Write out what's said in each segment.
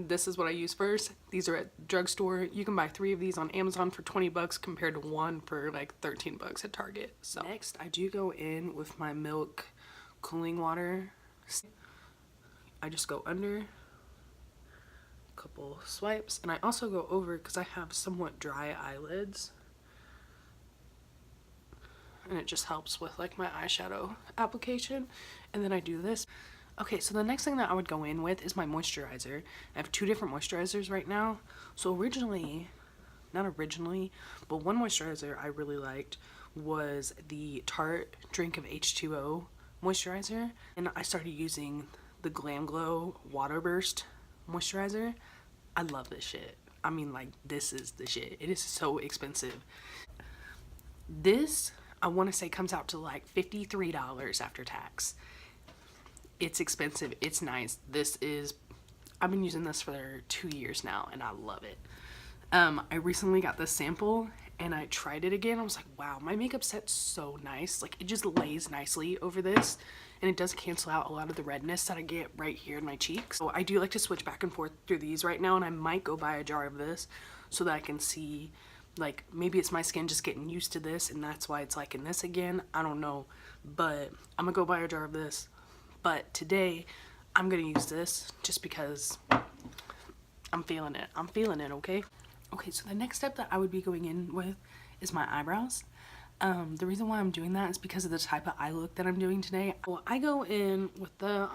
this is what I use first. These are at drugstore. You can buy 3 of these on Amazon for 20 bucks compared to 1 for like 13 bucks at Target. So next I do go in with my milk cooling water. I just go under, a couple swipes, and I also go over because I have somewhat dry eyelids. And it just helps with like my eyeshadow application. And then I do this. Okay, so the next thing that I would go in with is my moisturizer. I have 2 different moisturizers right now. So not originally, but one moisturizer I really liked was the Tarte Drink of H2O moisturizer. And I started using the Glam Glow Water Burst moisturizer. I love this shit. I mean, like, this is the shit. It is so expensive. This, I want to say, comes out to like $53 after tax. It's expensive. It's nice. I've been using this for 2 years now and I love it. I recently got this sample and I tried it again. I was like, wow, my makeup set's so nice. Like, it just lays nicely over this and it does cancel out a lot of the redness that I get right here in my cheeks. So I do like to switch back and forth through these right now, and I might go buy a jar of this so that I can see, like, maybe it's my skin just getting used to this and that's why it's liking this again. I don't know, but I'm gonna go buy a jar of this. But today, I'm gonna use this just because I'm feeling it. I'm feeling it, okay? Okay, so the next step that I would be going in with is my eyebrows. The reason why I'm doing that is because of the type of eye look that I'm doing today. Well, I go in with the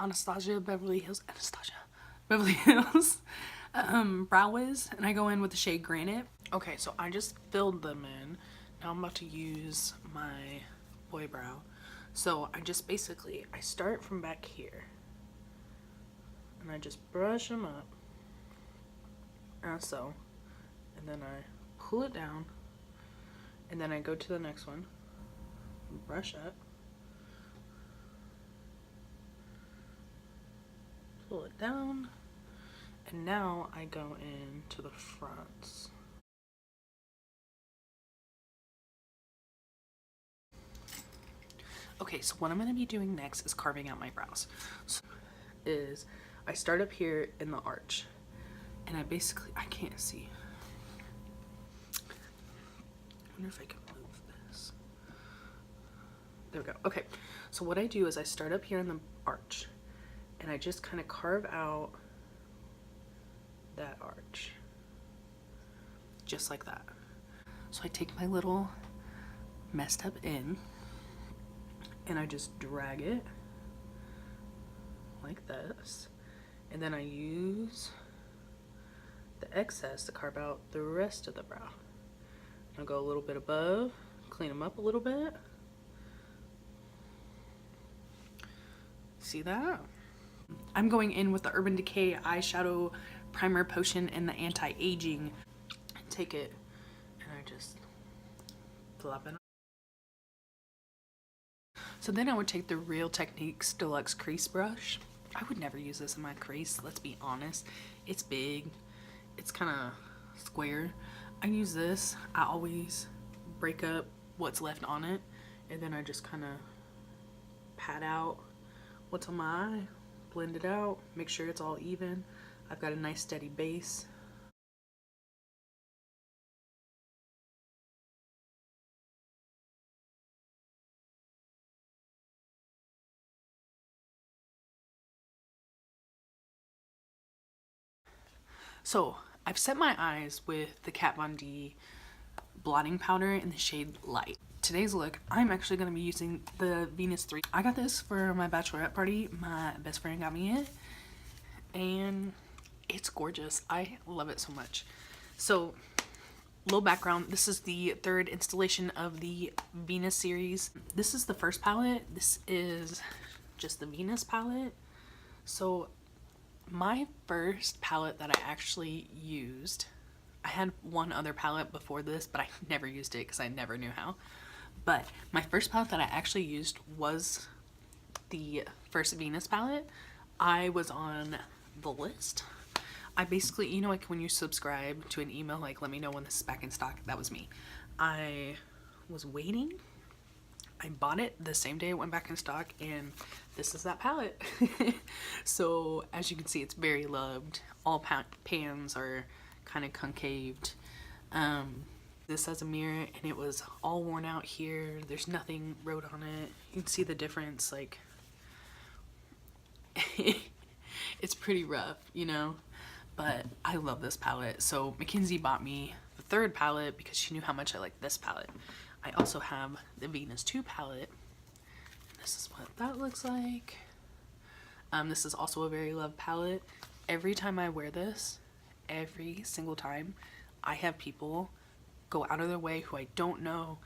Beverly Hills Brow Wiz, and I go in with the shade Granite. Okay, so I just filled them in. Now I'm about to use my boy brow. So I just basically, I start from back here and I just brush them up as so, and then I pull it down, and then I go to the next one, brush up, pull it down, and now I go into the fronts. Okay, so what I'm going to be doing next is carving out my brows. So I start up here in the arch, and I can't see. I wonder if I can move this. There we go. Okay, so what I do is I start up here in the arch, and I just kind of carve out that arch, just like that. So I take my little messed up in, and I just drag it like this, and then I use the excess to carve out the rest of the brow. I'll go a little bit above, clean them up a little bit. See that? I'm going in with the Urban Decay eyeshadow primer potion and the anti-aging. Take it and I just plop it on. So then I would take the Real Techniques Deluxe Crease Brush. I would never use this in my crease, let's be honest. It's big, it's kind of square. I use this, I always break up what's left on it, and then I just kind of pat out what's on my eye, blend it out, make sure it's all even. I've got a nice steady base. So I've set my eyes with the Kat Von D blotting powder in the shade Light. Today's look, I'm actually going to be using the Venus 3. I got this for my bachelorette party. My best friend got me it, and it's gorgeous. I love it so much. So, little background, this is the 3rd installation of the Venus series. This is the first palette. This is just the Venus palette. So my first palette that I actually used, I had one other palette before this, but I never used it because I never knew how. But my first palette that I actually used was the first Venus palette. I was on the list. I basically, you know, like when you subscribe to an email, like, let me know when this is back in stock, that was me. I was waiting. I bought it the same day it went back in stock, and this is that palette. So as you can see, it's very loved. All pans are kind of concaved. This has a mirror, and it was all worn out here. There's nothing wrote on it. You can see the difference, like it's pretty rough, you know, but I love this palette. So Mackenzie bought me the third palette because she knew how much I like this palette. I also have the Venus 2 palette. This is what that looks like. This is also a very loved palette. Every time I wear this, every single time, I have people go out of their way who I don't know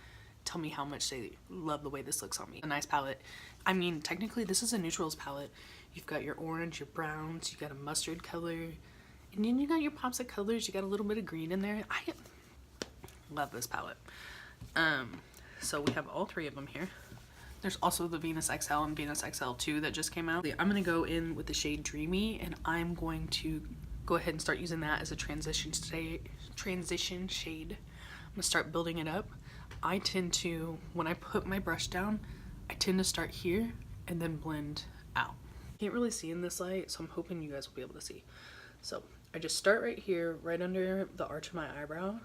tell me how much they love the way this looks on me. A nice palette. I mean, technically this is a neutrals palette. You've got your orange, your browns, you got a mustard color, and then you got your pops of colors. You got a little bit of green in there. I love this palette. So we have all three of them here. There's also the Venus XL and Venus XL 2 that just came out. I'm gonna go in with the shade Dreamy, and I'm going to go ahead and start using that as a transition shade. I'm gonna start building it up. I tend to, when I put my brush down, I tend to start here and then blend out. Can't really see in this light, so I'm hoping you guys will be able to see. So I just start right here, right under the arch of my eyebrow.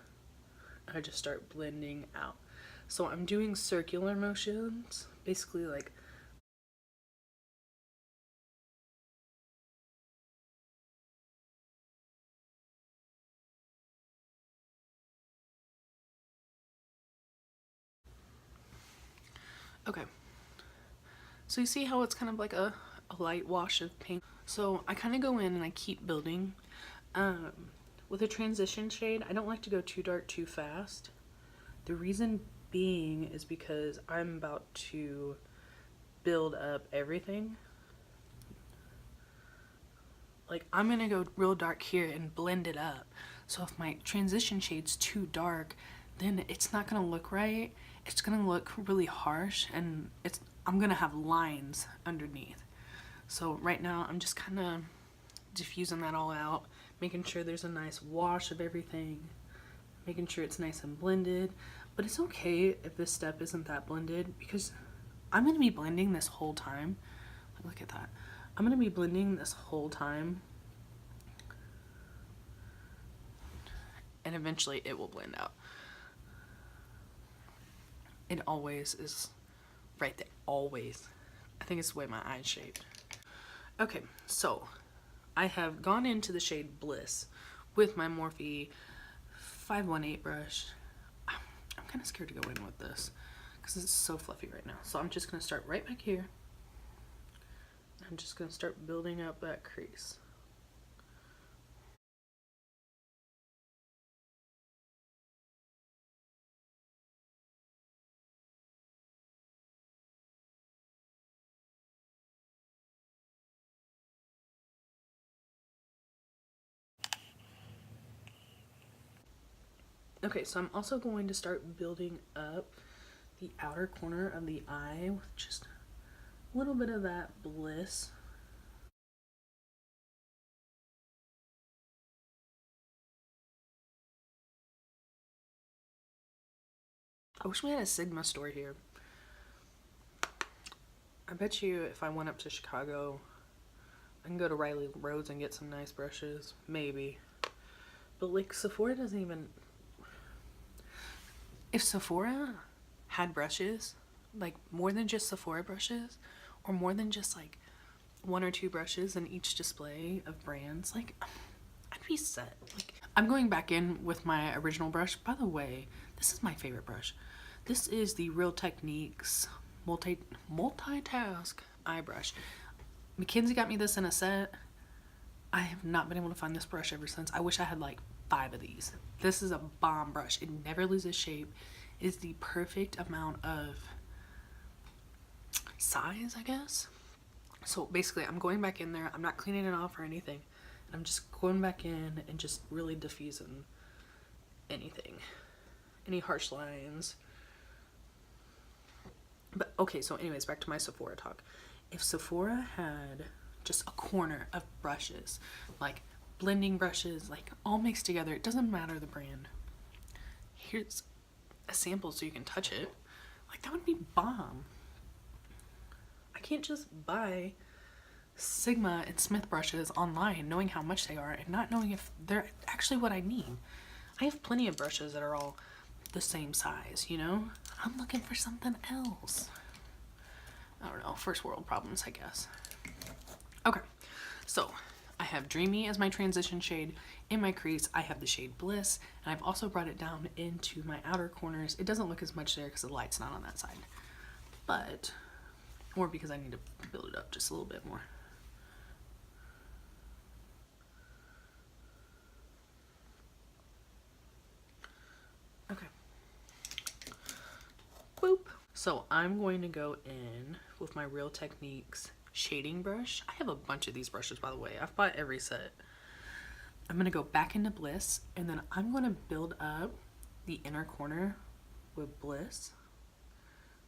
I just start blending out. So I'm doing circular motions, basically like okay. So you see how it's kind of like a light wash of paint. So I kind of go in and I keep building. With a transition shade, I don't like to go too dark too fast. The reason being is because I'm about to build up everything. Like, I'm gonna go real dark here and blend it up. So if my transition shade's too dark, then it's not gonna look right. It's gonna look really harsh, and I'm gonna have lines underneath. So right now I'm just kind of diffusing that all out, making sure there's a nice wash of everything, making sure it's nice and blended. But it's okay if this step isn't that blended, because I'm going to be blending this whole time. Look at that. I'm going to be blending this whole time, and eventually it will blend out. It always is right there. Always. I think it's the way my eyes shaped. Okay, so I have gone into the shade Bliss with my Morphe 518 brush. I'm kind of scared to go in with this because it's so fluffy right now. So I'm just going to start right back here. I'm just going to start building up that crease. Okay, so I'm also going to start building up the outer corner of the eye with just a little bit of that Bliss. I wish we had a Sigma store here. I bet you if I went up to Chicago, I can go to Riley Rhodes and get some nice brushes. Maybe. But like, Sephora doesn't even... If Sephora had brushes, like more than just Sephora brushes, or more than just like one or two brushes in each display of brands, like, I'd be set. Like, I'm going back in with my original brush. By the way, this is my favorite brush. This is the Real Techniques multitask eye brush. Mackenzie got me this in a set. I have not been able to find this brush ever since. I wish I had like 5 of these. This is a bomb brush. It never loses shape. It is the perfect amount of size, I guess. So basically, I'm going back in there. I'm not cleaning it off or anything. I'm just going back in and just really diffusing anything. Any harsh lines. But okay, so anyways, back to my Sephora talk. If Sephora had just a corner of brushes, like blending brushes, like all mixed together, it doesn't matter the brand. Here's a sample so you can touch it. Like, that would be bomb. I can't just buy Sigma and Smith brushes online knowing how much they are and not knowing if they're actually what I need. I have plenty of brushes that are all the same size, you know? I'm looking for something else. I don't know, first world problems, I guess. Okay, so I have Dreamy as my transition shade. In my crease, I have the shade Bliss, and I've also brought it down into my outer corners. It doesn't look as much there because the light's not on that side, but, or because I need to build it up just a little bit more. Okay. Boop. So I'm going to go in with my Real Techniques shading brush. I have a bunch of these brushes, by the way. I've bought every set. I'm going to go back into Bliss, and then I'm going to build up the inner corner with Bliss.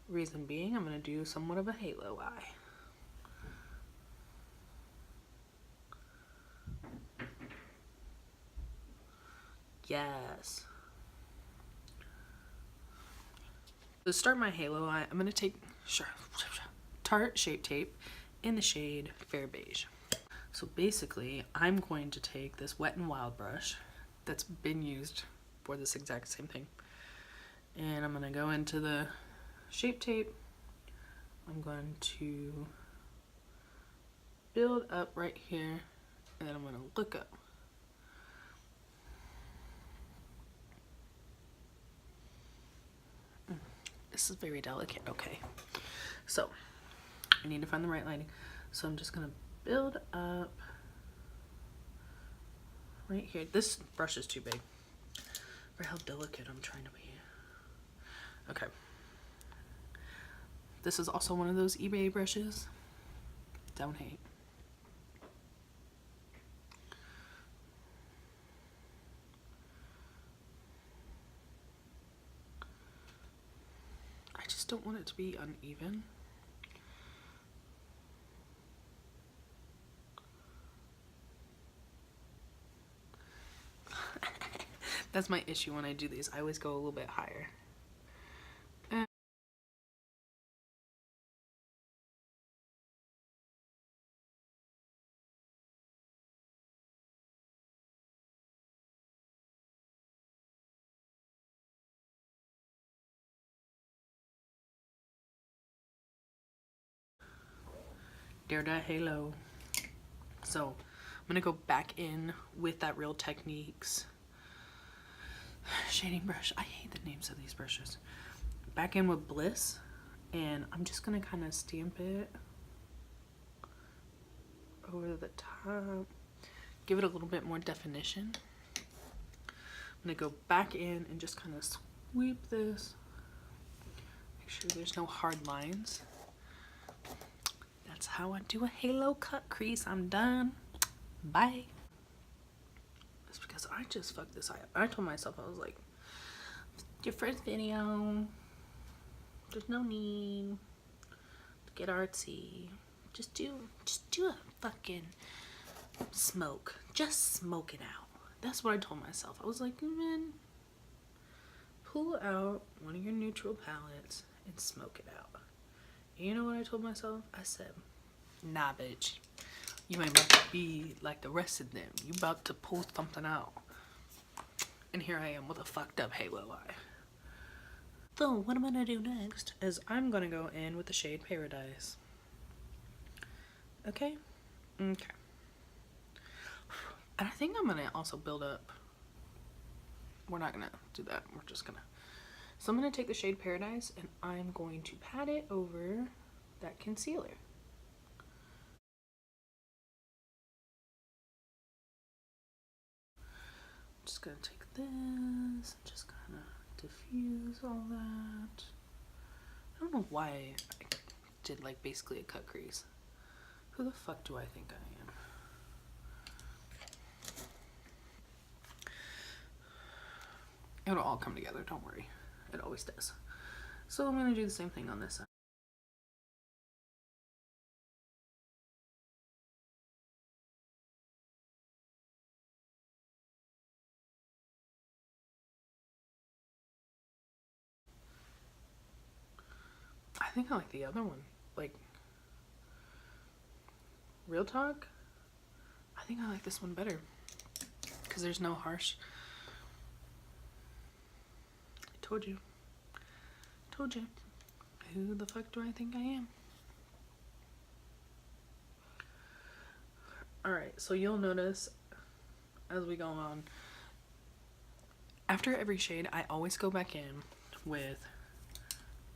Reason being, I'm going to do somewhat of a halo eye. Yes. To start my halo eye, I'm going to take Tarte Shape Tape in the shade Fair Beige. So basically, I'm going to take this Wet n Wild brush that's been used for this exact same thing, and I'm going to go into the Shape Tape. I'm going to build up right here, and then I'm going to look up. This is very delicate. Okay, so I need to find the right lighting. So I'm just going to build up right here. This brush is too big for how delicate I'm trying to be. Okay. This is also one of those eBay brushes. Don't hate. I just don't want it to be uneven. That's my issue when I do these. I always go a little bit higher. Dare that halo. So I'm gonna go back in with that Real Techniques shading brush. I hate the names of these brushes. Back in with Bliss, and I'm just gonna kind of stamp it over the top, give it a little bit more definition. I'm gonna go back in and just kind of sweep this, make sure there's no hard lines. That's how I do a halo cut crease. I'm done. Bye. It's because I just fucked this eye up. I told myself, I was like, your first video, there's no need to get artsy. Just do a fucking smoke. Just smoke it out. That's what I told myself. I was like, man, pull out one of your neutral palettes and smoke it out. And you know what I told myself? I said, nah, bitch. You ain't about to be like the rest of them. You about to pull something out. And here I am with a fucked up halo eye. So what I'm gonna do next is I'm gonna go in with the shade Paradise. Okay? Okay. And I think I'm gonna also build up. We're not gonna do that. We're just gonna. So I'm gonna take the shade Paradise and I'm going to pat it over that concealer. I'm just gonna take this and just kind of diffuse all that. I don't know why I did like basically a cut crease. Who the fuck do I think I am? It'll all come together, don't worry. It always does. So I'm gonna do the same thing on this side. think I like the other one. Like, real talk, I think I like this one better because there's no harsh. I told you. Told you. Who the fuck do I think I am? Alright, so you'll notice as we go on, after every shade, I always go back in with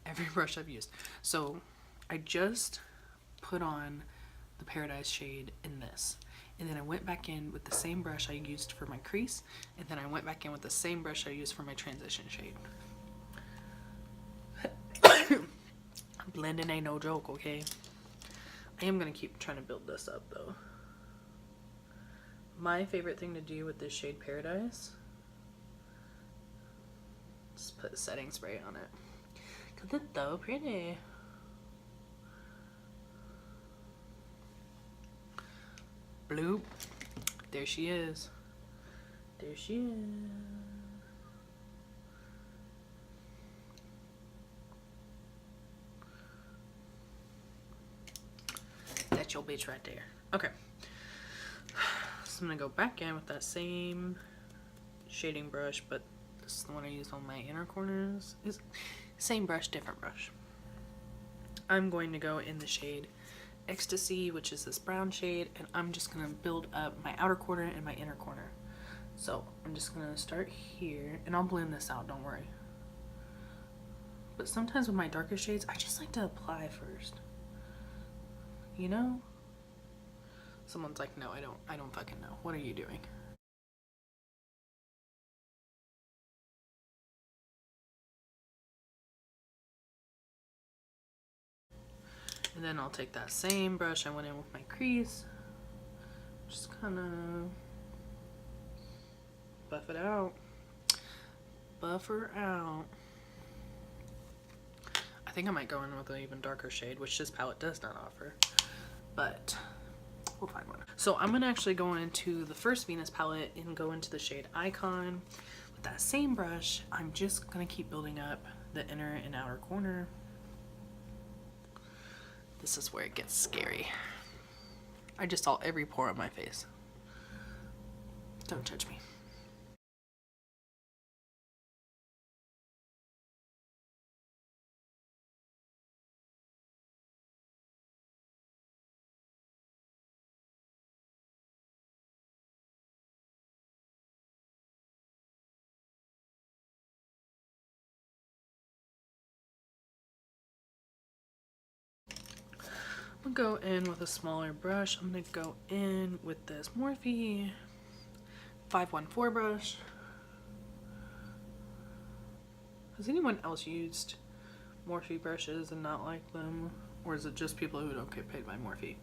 every brush I've used. So I just put on the Paradise shade in this. And then I went back in with the same brush I used for my crease. And then I went back in with the same brush I used for my transition shade. Blending ain't no joke, okay? I am going to keep trying to build this up, though. My favorite thing to do with this shade Paradise, just put setting spray on it. Because it's so pretty. Bloop. There she is. There she is. That's your bitch right there. Okay. So I'm gonna go back in with that same shading brush, but this is the one I used on my inner corners. It's same brush, different brush. I'm going to go in the shade Ecstasy, which is this brown shade, and I'm just gonna build up my outer corner and my inner corner. So I'm just gonna start here, and I'll blend this out, don't worry. But sometimes with my darker shades, I just like to apply first. You know? Someone's like, no, I don't fucking know. What are you doing? And then I'll take that same brush I went in with my crease, just kind of buff it out. Buff her out. I think I might go in with an even darker shade, which this palette does not offer, but we'll find one. So I'm gonna actually go into the first Venus palette and go into the shade Icon with that same brush. I'm just gonna keep building up the inner and outer corner. This is where it gets scary. I just saw every pore on my face. Don't judge me. I'm gonna go in with a smaller brush. I'm gonna go in with this Morphe 514 brush. Has anyone else used Morphe brushes and not like them? Or is it just people who don't get paid by Morphe?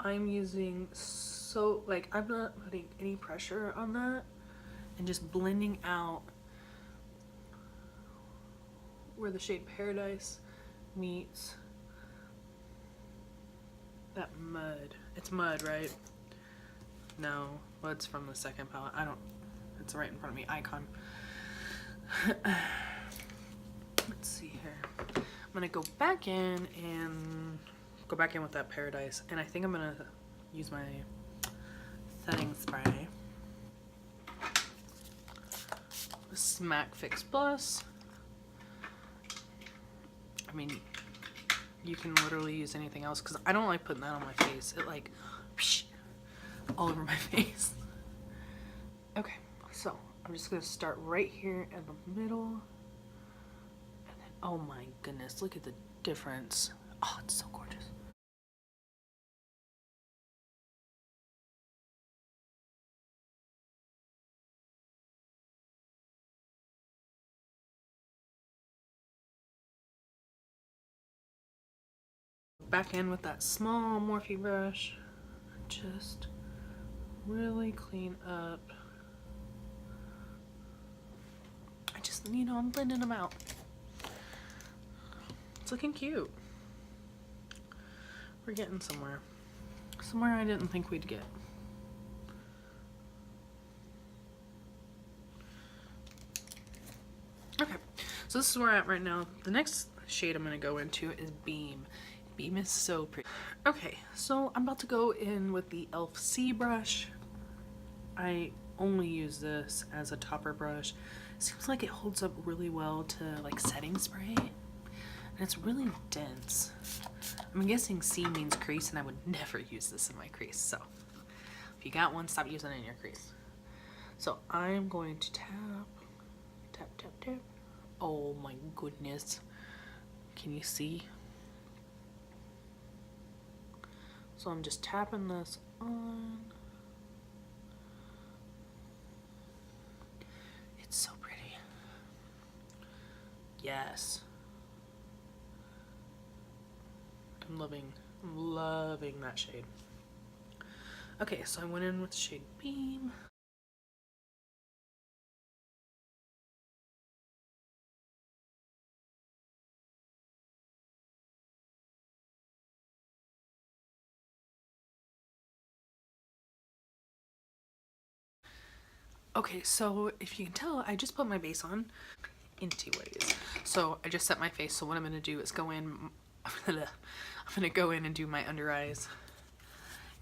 I'm using I'm not putting any pressure on that and just blending out where the shade Paradise meets that mud. It's mud, right? No, well, it's from the second palette. It's right in front of me. Icon. Let's see here. I'm gonna go back in with that Paradise, and I think I'm gonna use my setting spray. Smack Fix Plus. I mean, you can literally use anything else because I don't like putting that on my face. It like whoosh, all over my face. Okay, so I'm just gonna start right here in the middle, and then oh my goodness, look at the difference. Oh, it's so gorgeous. Back in with that small Morphe brush, just really clean up. I'm blending them out. It's looking cute. We're getting somewhere. Somewhere I didn't think we'd get. Okay, so this is where I'm at right now. The next shade I'm going to go into is Beam. Beam is so pretty. Okay, so I'm about to go in with the e.l.f. C brush. I only use this as a topper brush. Seems like it holds up really well to like setting spray. And it's really dense. I'm guessing C means crease, and I would never use this in my crease. So if you got one, stop using it in your crease. So I'm going to tap, tap, tap, tap. Oh my goodness. Can you see? So I'm just tapping this on. It's so pretty. Yes. I'm loving that shade. Okay, so I went in with the shade Beam. Okay, so if you can tell, I just put my base on in 2 ways. So I just set my face, so what I'm gonna do is go in, I'm gonna go in and do my under eyes.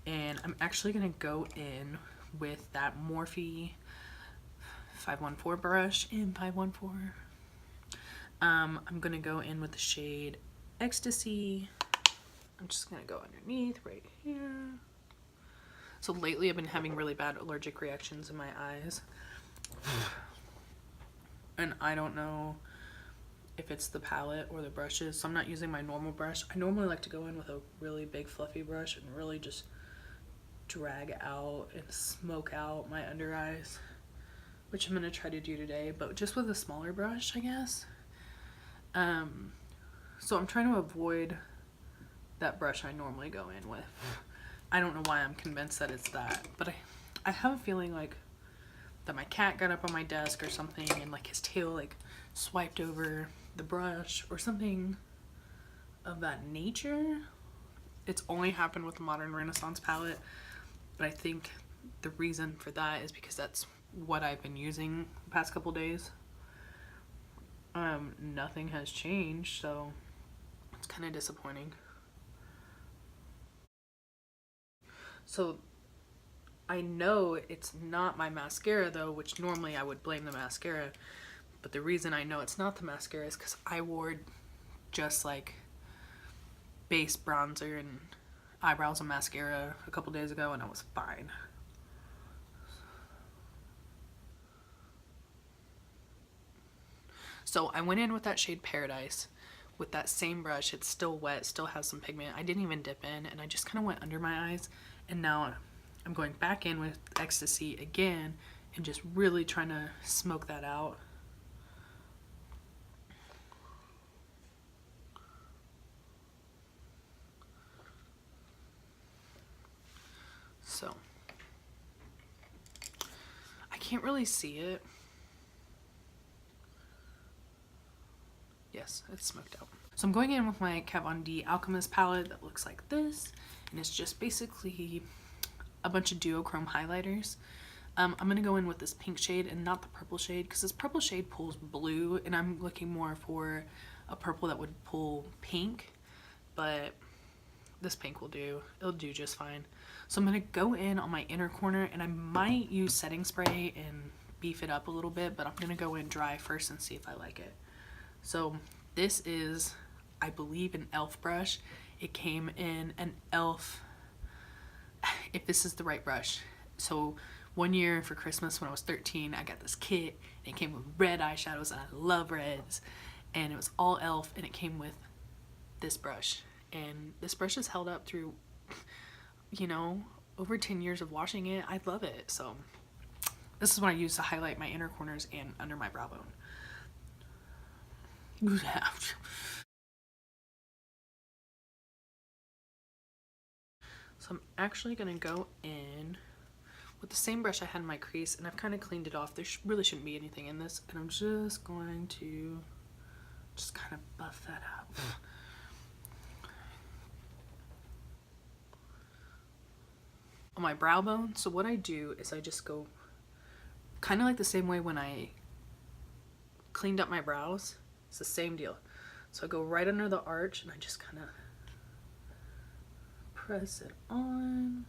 And I'm actually gonna go in with that Morphe 514 brush in 514. I'm gonna go in with the shade Ecstasy. I'm just gonna go underneath right here. So lately I've been having really bad allergic reactions in my eyes. And I don't know if it's the palette or the brushes, so I'm not using my normal brush. I normally like to go in with a really big fluffy brush and really just drag out and smoke out my under eyes, which I'm gonna try to do today, but just with a smaller brush, I guess. So I'm trying to avoid that brush I normally go in with. I don't know why I'm convinced that it's that, but I have a feeling like that my cat got up on my desk or something and like his tail like swiped over the brush or something of that nature. It's only happened with the Modern Renaissance palette, but I think the reason for that is because that's what I've been using the past couple days. Nothing has changed, so it's kind of disappointing. So I know it's not my mascara though, which normally I would blame the mascara, but the reason I know it's not the mascara is because I wore just like base bronzer and eyebrows and mascara a couple days ago and I was fine. So I went in with that shade Paradise with that same brush. It's still wet, still has some pigment. I didn't even dip in, and I just kind of went under my eyes. And now I'm going back in with Ecstasy again and just really trying to smoke that out. So I can't really see it. Yes, it's smoked out. So I'm going in with my Kat Von D Alchemist palette that looks like this, and it's just basically a bunch of duochrome highlighters. I'm gonna go in with this pink shade and not the purple shade because this purple shade pulls blue, and I'm looking more for a purple that would pull pink, but this pink will do. It'll do just fine. So I'm gonna go in on my inner corner, and I might use setting spray and beef it up a little bit, but I'm gonna go in dry first and see if I like it. So this is, I believe, an e.l.f. brush. It came in an e.l.f., if this is the right brush. So one year for Christmas when I was 13, I got this kit and it came with red eyeshadows, and I love reds, and it was all e.l.f. and it came with this brush, and this brush has held up through, you know, over 10 years of washing it. I love it. So this is what I use to highlight my inner corners and under my brow bone. So I'm actually gonna go in with the same brush I had in my crease, and I've kind of cleaned it off. There really shouldn't be anything in this, and I'm just going to just kind of buff that up. on my brow bone. So what I do is I just go kind of like the same way when I cleaned up my brows. It's the same deal. So I go right under the arch and I just kind of press it on.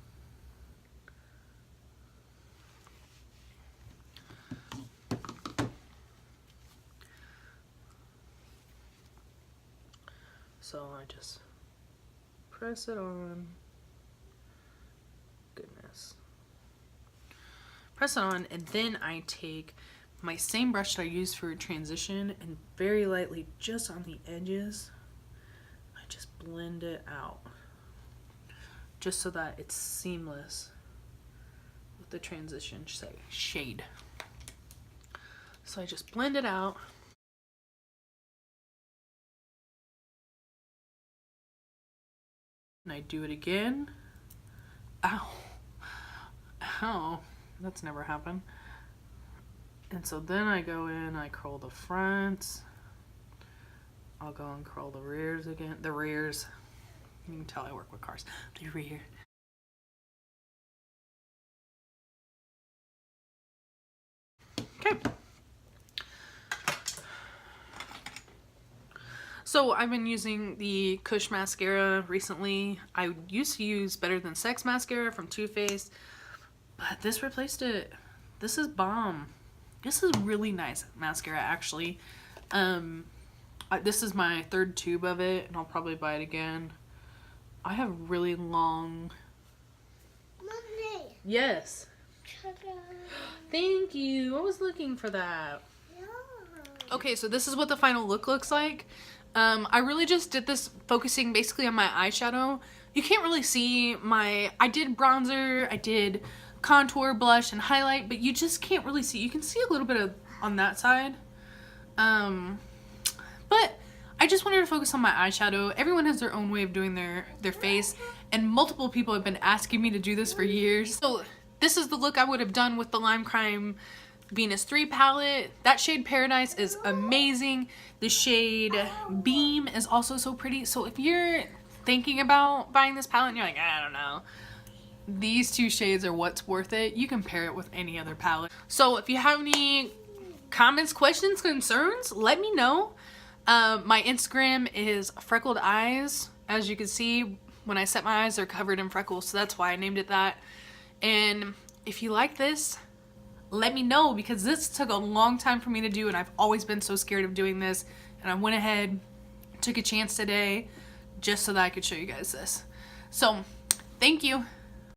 So I just press it on. Goodness. Press it on, and then I take my same brush that I use for transition and very lightly, just on the edges, I just blend it out. Just so that it's seamless with the transition shade. So I just blend it out. And I do it again. Ow. Ow. That's never happened. And so then I go in, I curl the fronts. I'll go and curl the rears again. The rears. You can tell I work with cars. The rear. Okay. So I've been using the Kush mascara recently. I used to use Better Than Sex mascara from Too Faced, but this replaced it. This is bomb. This is really nice mascara, actually. This is my third tube of it, and I'll probably buy it again. I have really long... Mommy. Yes. Ta-da. Thank you. I was looking for that. Yeah. Okay, so this is what the final look looks like. I really just did this focusing basically on my eyeshadow. You can't really see I did bronzer, I did contour, blush, and highlight, but you just can't really see. You can see a little bit of on that side. But I just wanted to focus on my eyeshadow. Everyone has their own way of doing their face, and multiple people have been asking me to do this for years. So this is the look I would have done with the Limecrime Venus 3 palette. That shade Paradise is amazing. The shade Beam is also so pretty. So if you're thinking about buying this palette and you're like, I don't know, these two shades are what's worth it. You can pair it with any other palette. So if you have any comments, questions, concerns, let me know. My Instagram is Freckled Eyes. As you can see, when I set my eyes, they're covered in freckles, so that's why I named it that. And if you like this, let me know, because this took a long time for me to do, and I've always been so scared of doing this, and I went ahead, took a chance today, just so that I could show you guys this. So, thank you.